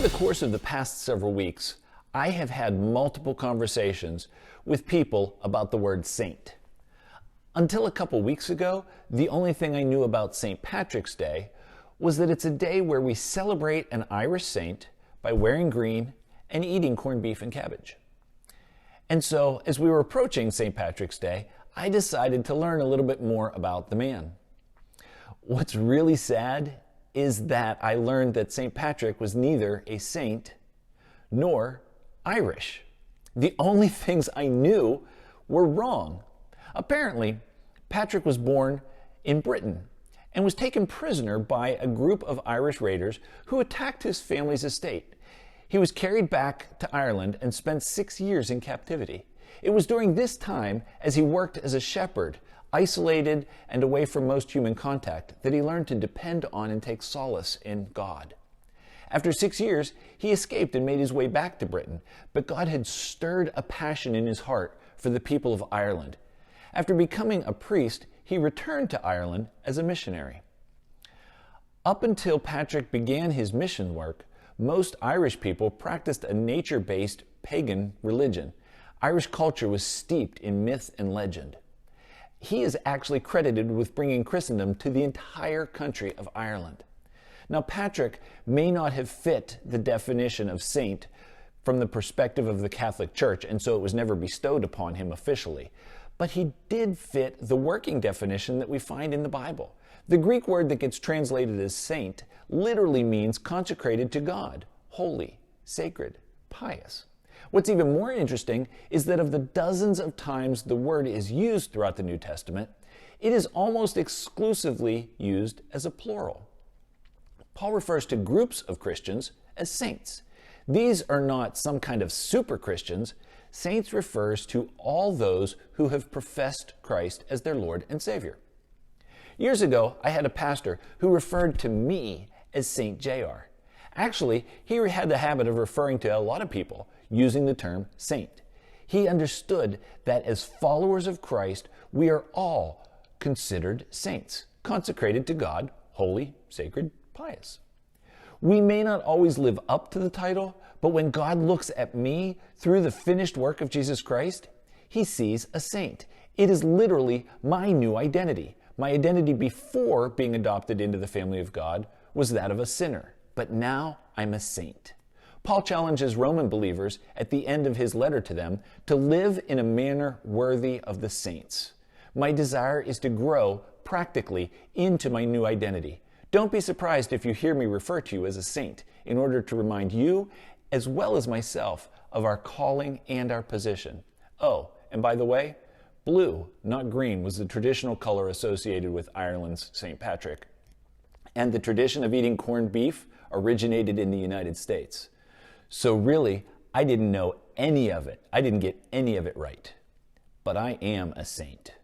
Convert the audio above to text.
Over the course of the past several weeks, I have had multiple conversations with people about the word saint. Until a couple weeks ago, the only thing I knew about St. Patrick's Day was that it's a day where we celebrate an Irish saint by wearing green and eating corned beef and cabbage. And so, as we were approaching St. Patrick's Day, I decided to learn a little bit more about the man. What's really sad is that I learned that St. Patrick was neither a saint nor Irish. The only things I knew were wrong. Apparently, Patrick was born in Britain and was taken prisoner by a group of Irish raiders who attacked his family's estate. He was carried back to Ireland and spent 6 years in captivity. It was during this time, as he worked as a shepherd, isolated and away from most human contact, that he learned to depend on and take solace in God. After 6 years, he escaped and made his way back to Britain, but God had stirred a passion in his heart for the people of Ireland. After becoming a priest, he returned to Ireland as a missionary. Up until Patrick began his mission work, most Irish people practiced a nature-based pagan religion. Irish culture was steeped in myth and legend. He is actually credited with bringing Christendom to the entire country of Ireland. Now, Patrick may not have fit the definition of saint from the perspective of the Catholic Church, and so it was never bestowed upon him officially. But he did fit the working definition that we find in the Bible. The Greek word that gets translated as saint literally means consecrated to God, holy, sacred, pious. What's even more interesting is that of the dozens of times the word is used throughout the New Testament, it is almost exclusively used as a plural. Paul refers to groups of Christians as saints. These are not some kind of super Christians. Saints refers to all those who have professed Christ as their Lord and Savior. Years ago, I had a pastor who referred to me as Saint JR. Actually, he had the habit of referring to a lot of people using the term saint. He understood that as followers of Christ, we are all considered saints, consecrated to God, holy, sacred, pious. We may not always live up to the title, but when God looks at me through the finished work of Jesus Christ, he sees a saint. It is literally my new identity. My identity before being adopted into the family of God was that of a sinner, but now I'm a saint. Paul challenges Roman believers at the end of his letter to them to live in a manner worthy of the saints. My desire is to grow practically into my new identity. Don't be surprised if you hear me refer to you as a saint in order to remind you, as well as myself, of our calling and our position. Oh, and by the way, blue, not green, was the traditional color associated with Ireland's St. Patrick. And the tradition of eating corned beef originated in the United States. So really, I didn't know any of it. I didn't get any of it right. But I am a saint.